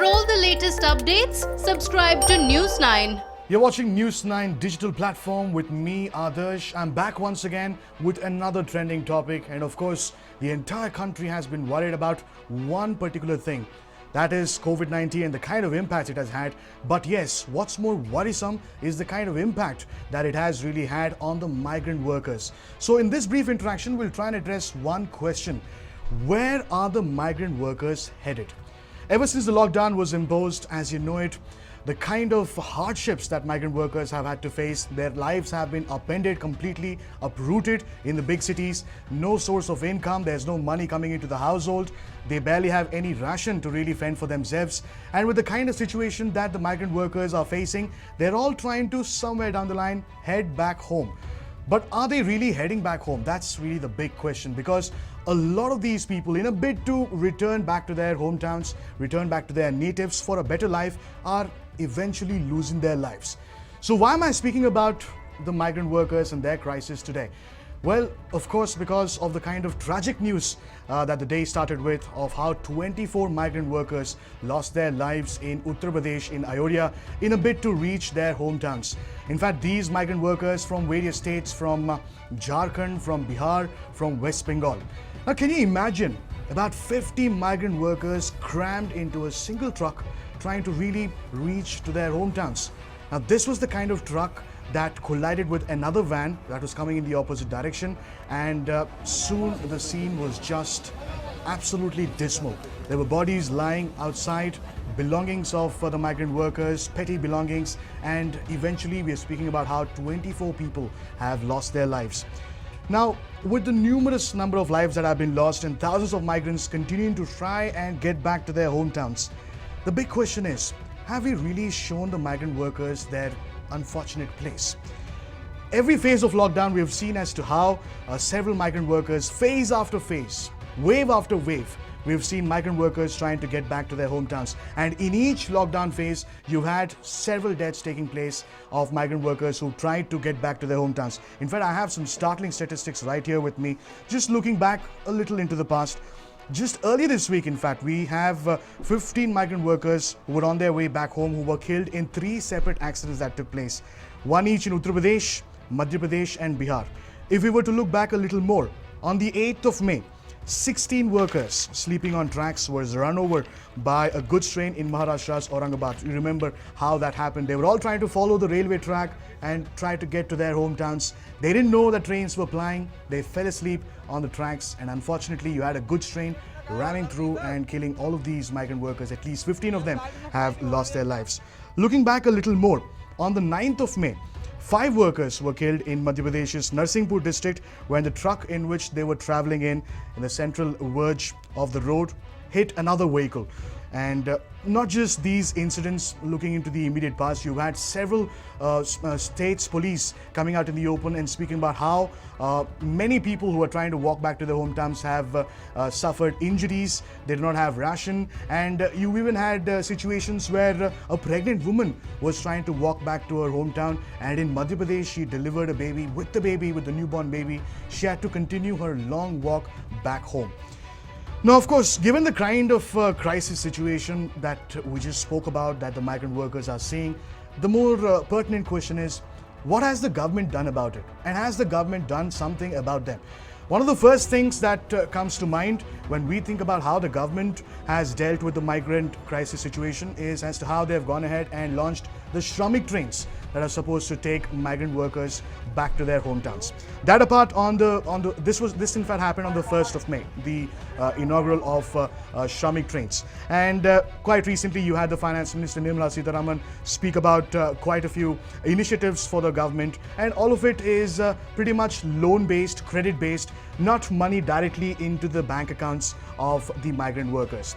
For all the latest updates, subscribe to News 9. You're watching News 9 digital platform with me, Adarsh. I'm back once again with another trending topic. And of course, the entire country has been worried about one particular thing. That is COVID-19 and the kind of impact it has had. But yes, what's more worrisome is the kind of impact that it has really had on the migrant workers. So in this brief interaction, we'll try and address one question. Where are the migrant workers headed? Ever since the lockdown was imposed, as you know it, the kind of hardships that migrant workers have had to face, their lives have been upended, completely uprooted in the big cities. No source of income, there's no money coming into the household. They barely have any ration to really fend for themselves. And with the kind of situation that the migrant workers are facing, they're all trying to somewhere down the line head back home. But are they really heading back home? That's really the big question, because a lot of these people, in a bid to return back to their hometowns, return back to their natives for a better life, are eventually losing their lives. So why am I speaking about the migrant workers and their crisis today? Well, of course, because of the kind of tragic news that the day started with, of how 24 migrant workers lost their lives in Uttar Pradesh, in Ayodhya, in a bid to reach their hometowns. In fact, these migrant workers from various states, from Jharkhand, from Bihar, from West Bengal. Now, can you imagine about 50 migrant workers crammed into a single truck trying to really reach to their hometowns? Now, this was the kind of truck that collided with another van that was coming in the opposite direction, and soon the scene was just absolutely dismal. There were bodies lying outside, belongings of the migrant workers, petty belongings, and eventually we are speaking about how 24 people have lost their lives. Now, with the numerous number of lives that have been lost and thousands of migrants continuing to try and get back to their hometowns, the big question is, have we really shown the migrant workers their unfortunate place? Every phase of lockdown we have seen as to how several migrant workers, phase after phase, wave after wave, we have seen migrant workers trying to get back to their hometowns. And in each lockdown phase, you had several deaths taking place of migrant workers who tried to get back to their hometowns. In fact, I have some startling statistics right here with me. Just looking back a little into the past, just earlier this week, in fact, we have 15 migrant workers who were on their way back home who were killed in 3 separate accidents that took place. One each in Uttar Pradesh, Madhya Pradesh and Bihar. If we were to look back a little more, on the 8th of May, 16 workers sleeping on tracks was run over by a goods train in Maharashtra's Aurangabad. You remember how that happened. They were all trying to follow the railway track and try to get to their hometowns. They didn't know that trains were plying. They fell asleep on the tracks, and unfortunately you had a goods train ramming through and killing all of these migrant workers. At least 15 of them have lost their lives. Looking back a little more, on the 9th of May, 5 workers were killed in Madhya Pradesh's Narsinghpur district when the truck in which they were traveling in the central verge of the road hit another vehicle. And not just these incidents looking into the immediate past, you had several states police coming out in the open and speaking about how many people who are trying to walk back to their hometowns have suffered injuries. They do not have ration, and you even had situations where a pregnant woman was trying to walk back to her hometown, and in Madhya Pradesh she delivered a baby. With the newborn baby, she had to continue her long walk back home. Now, of course, given the kind of crisis situation that we just spoke about, that the migrant workers are seeing, the more pertinent question is, what has the government done about it? And has the government done something about them? One of the first things that comes to mind when we think about how the government has dealt with the migrant crisis situation is as to how they have gone ahead and launched the Shramik trains that are supposed to take migrant workers back to their hometowns. That apart, this in fact happened on the 1st of May, the inaugural of Shramik trains. And quite recently you had the Finance Minister Nirmala Sitharaman speak about quite a few initiatives for the government, and all of it is pretty much loan-based, credit-based, not money directly into the bank accounts of the migrant workers.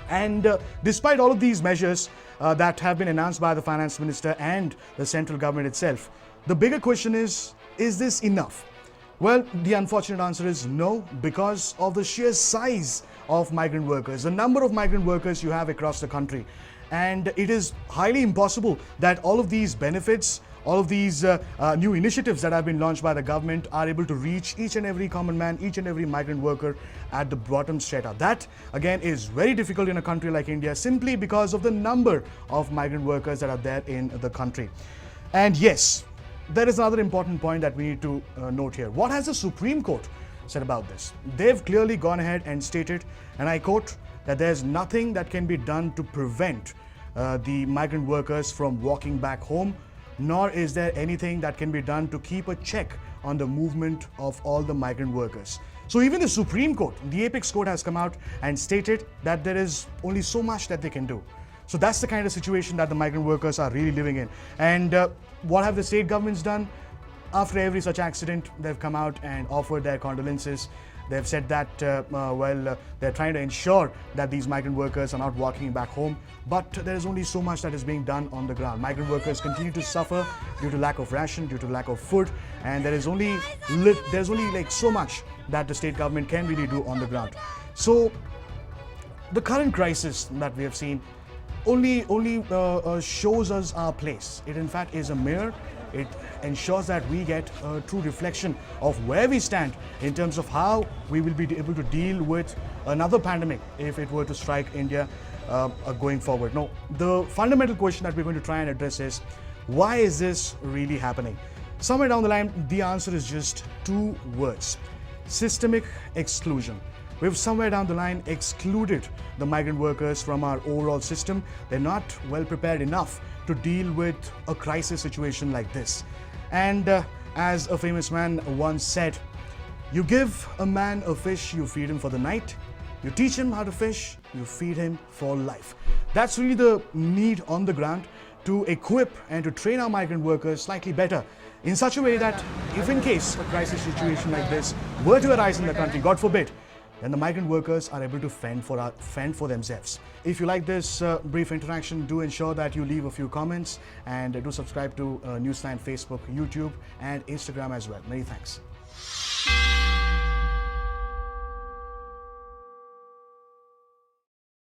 And despite all of these measures that have been announced by the Finance Minister and the central government itself, the bigger question is this enough? Well, the unfortunate answer is no, because of the sheer size of migrant workers, the number of migrant workers you have across the country. And it is highly impossible that all of these benefits, all of these new initiatives that have been launched by the government are able to reach each and every common man, each and every migrant worker at the bottom strata. That again is very difficult in a country like India simply because of the number of migrant workers that are there in the country. And yes, there is another important point that we need to note here. What has the Supreme Court said about this? They've clearly gone ahead and stated, and I quote, that there's nothing that can be done to prevent the migrant workers from walking back home, nor is there anything that can be done to keep a check on the movement of all the migrant workers. So even the Supreme Court, the apex court, has come out and stated that there is only so much that they can do. So that's the kind of situation that the migrant workers are really living in. And what have the state governments done? After every such accident, they've come out and offered their condolences. They've said that, they're trying to ensure that these migrant workers are not walking back home. But there is only so much that is being done on the ground. Migrant workers continue to suffer due to lack of ration, due to lack of food. And there's only like so much that the state government can really do on the ground. So the current crisis that we have seen only shows us our place. It in fact is a mirror. It ensures that we get a true reflection of where we stand in terms of how we will be able to deal with another pandemic if it were to strike India going forward. Now, the fundamental question that we're going to try and address is, why is this really happening? Somewhere down the line, the answer is just two words: systemic exclusion. We've somewhere down the line excluded the migrant workers from our overall system. They're not well prepared enough to deal with a crisis situation like this. And as a famous man once said, you give a man a fish, you feed him for the night. You teach him how to fish, you feed him for life. That's really the need on the ground, to equip and to train our migrant workers slightly better in such a way that if in case a crisis situation like this were to arise in the country, God forbid, then the migrant workers are able to fend for themselves. If you like this brief interaction, do ensure that you leave a few comments and do subscribe to News9 Facebook, YouTube and Instagram as well. Many thanks.